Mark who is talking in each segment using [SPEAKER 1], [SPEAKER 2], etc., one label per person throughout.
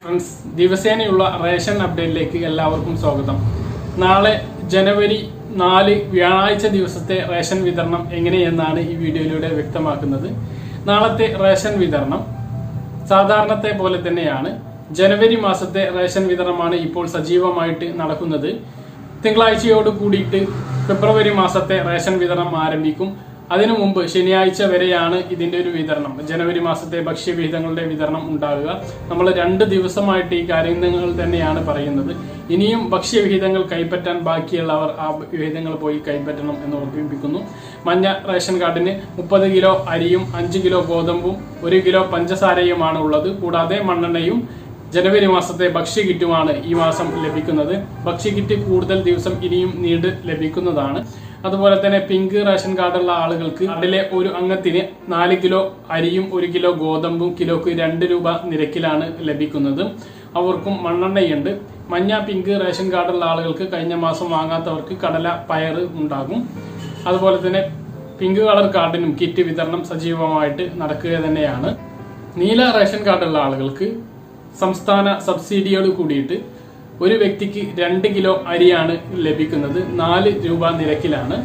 [SPEAKER 1] Friends, ദിവസേനയുള്ള ration അപ്ഡേറ്റിലേക്ക് എല്ലാവർക്കും സ്വാഗതം. നാളെ ജനുവരി 4 വ്യാഴാഴ്ച ദിവസത്തെ റേഷൻ വിതരണം എങ്ങനെയെന്നാണ് ഈ വീഡിയോയിലൂടെ വ്യക്തമാക്കുന്നത്. നാളത്തെ റേഷൻ വിതരണം സാധാരണത്തെ പോലെ തന്നെയാണ്. ജനുവരി മാസത്തെ റേഷൻ വിതരണമാണ് ഇപ്പോൾ സജീവമായിട്ട് നടക്കുന്നത്. തിങ്കളാഴ്ചയോട് കൂടിയിട്ട് ഫെബ്രുവരി മാസത്തെ റേഷൻ വിതരണം ആരംഭിക്കും. അതിനു മുമ്പ് ശനിയാഴ്ച വരെയാണ് ഇതിന്റെ ഒരു വിതരണം, ജനുവരി മാസത്തെ ഭക്ഷ്യവിഹിതങ്ങളുടെ വിതരണം ഉണ്ടാകുക. നമ്മൾ 2 ദിവസമായിട്ട് ഈ കാര്യങ്ങൾ തന്നെയാണ് പറയുന്നത്. ഇനിയും ഭക്ഷ്യവിഹിതങ്ങൾ കൈപ്പറ്റാൻ ബാക്കിയുള്ളവർ ആ വിഹിതങ്ങൾ പോയി കൈപ്പറ്റണം എന്ന് ഓർമ്മിപ്പിക്കുന്നു. മഞ്ഞ റേഷൻ കാർഡിന് 30 കിലോ അരിയും 5 കിലോ ഗോതമ്പും 1 കിലോ പഞ്ചസാരയുമാണ് ഉള്ളത്. കൂടാതെ മണ്ണെണ്ണയും ജനുവരി മാസത്തെ ഭക്ഷ്യകിറ്റുമാണ് ഈ മാസം ലഭിക്കുന്നത്. ഭക്ഷ്യകിറ്റ് കൂടുതൽ ദിവസം ഇനിയും നീണ്ട് ലഭിക്കുന്നതാണ്. അതുപോലെ തന്നെ പിങ്ക് റേഷൻ കാർഡുള്ള ആളുകൾക്ക് അതിലെ ഒരു അംഗത്തിന് 4 കിലോ അരിയും 1 കിലോ ഗോതമ്പും കിലോക്ക് 2 രൂപ നിരക്കിലാണ് ലഭിക്കുന്നത്. അവർക്കും മണ്ണെണ്ണയുണ്ട്. മഞ്ഞ പിങ്ക് റേഷൻ കാർഡുള്ള ആളുകൾക്ക് കഴിഞ്ഞ മാസം വാങ്ങാത്തവർക്ക് കടല പയർ ഉണ്ടാകും. അതുപോലെ തന്നെ പിങ്ക് കളർ കാർഡിനും കിറ്റ് വിതരണം സജീവമായിട്ട് നടക്കുക തന്നെയാണ്. നീല റേഷൻ കാർഡുള്ള ആളുകൾക്ക് സംസ്ഥാന സബ്സിഡിയോട് കൂടിയിട്ട് ഒരു വ്യക്തിക്ക് 2 കിലോ അരിയാണ് ലഭിക്കുന്നത്. 4 രൂപ നിരക്കിലാണ്.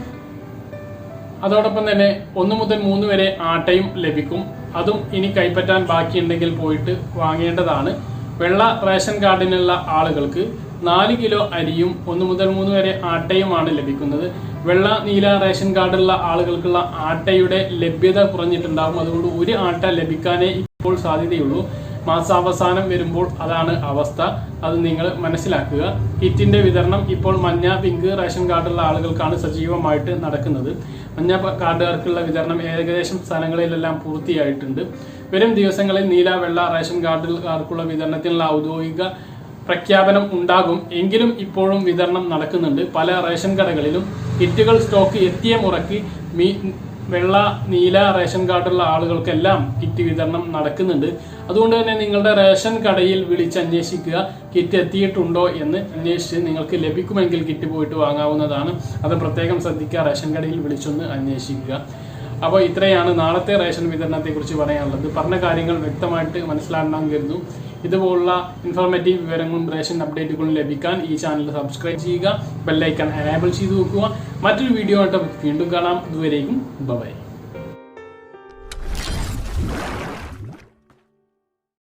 [SPEAKER 1] അതോടൊപ്പം തന്നെ 1 മുതൽ 3 വരെ ആട്ടയും ലഭിക്കും. അതും ഇനി കൈപ്പറ്റാൻ ബാക്കിയുണ്ടെങ്കിൽ പോയിട്ട് വാങ്ങേണ്ടതാണ്. വെള്ള റേഷൻ കാർഡിനുള്ള ആളുകൾക്ക് 4 കിലോ അരിയും 1 മുതൽ 3 വരെ ആട്ടയുമാണ് ലഭിക്കുന്നത്. വെള്ള നീല റേഷൻ കാർഡുള്ള ആളുകൾക്കുള്ള ആട്ടയുടെ ലഭ്യത കുറഞ്ഞിട്ടുണ്ടാകും. അതുകൊണ്ട് ഒരു ആട്ട ലഭിക്കാനേ ഇപ്പോൾ സാധ്യതയുള്ളൂ. മാസാവസാനം വരുമ്പോൾ അതാണ് അവസ്ഥ. അത് നിങ്ങൾ മനസ്സിലാക്കുക. കിറ്റിന്റെ വിതരണം ഇപ്പോൾ മഞ്ഞ പിങ്ക് റേഷൻ കാർഡുള്ള ആളുകൾക്കാണ് സജീവമായിട്ട് നടക്കുന്നത്. മഞ്ഞ കാർഡുകാർക്കുള്ള വിതരണം ഏകദേശം സ്ഥലങ്ങളിലെല്ലാം പൂർത്തിയായിട്ടുണ്ട്. വരും ദിവസങ്ങളിൽ നീല വെള്ള റേഷൻ കാർഡുകാർക്കുള്ള വിതരണത്തിനുള്ള ഔദ്യോഗിക പ്രഖ്യാപനം ഉണ്ടാകും. എങ്കിലും ഇപ്പോഴും വിതരണം നടക്കുന്നുണ്ട്. പല റേഷൻ കടകളിലും കിറ്റുകൾ സ്റ്റോക്ക് എത്തിയ മുറയ്ക്ക് വെള്ള നീല റേഷൻ കാർഡുള്ള ആളുകൾക്കെല്ലാം കിറ്റ് വിതരണം നടക്കുന്നുണ്ട്. അതുകൊണ്ട് തന്നെ നിങ്ങളുടെ റേഷൻ കടയിൽ വിളിച്ച് അന്വേഷിക്കുക, കിറ്റ് എത്തിയിട്ടുണ്ടോ എന്ന് അന്വേഷിച്ച് നിങ്ങൾക്ക് ലഭിക്കുമെങ്കിൽ കിറ്റ് പോയിട്ട് വാങ്ങാവുന്നതാണ്. അത് പ്രത്യേകം ശ്രദ്ധിക്കുക, റേഷൻ കടയിൽ വിളിച്ചൊന്ന് അന്വേഷിക്കുക. അപ്പോൾ ഇത്രയാണ് നാളത്തെ റേഷൻ വിതരണത്തെക്കുറിച്ച് പറയാനുള്ളത്. പറഞ്ഞ കാര്യങ്ങൾ വ്യക്തമായിട്ട് മനസ്സിലാക്കാൻ കരുതുന്നു. ഇതുപോലുള്ള ഇൻഫോർമേറ്റീവ് വിവരങ്ങളും റേഷൻ അപ്ഡേറ്റുകളും ലഭിക്കാൻ ഈ ചാനൽ സബ്സ്ക്രൈബ് ചെയ്യുക, ബെല്ലൈക്കൺ എനേബിൾ ചെയ്ത് വെക്കുക. മറ്റൊരു വീഡിയോ ആയിട്ട് വീണ്ടും കാണാം. ഇതുവരേക്കും ബൈ.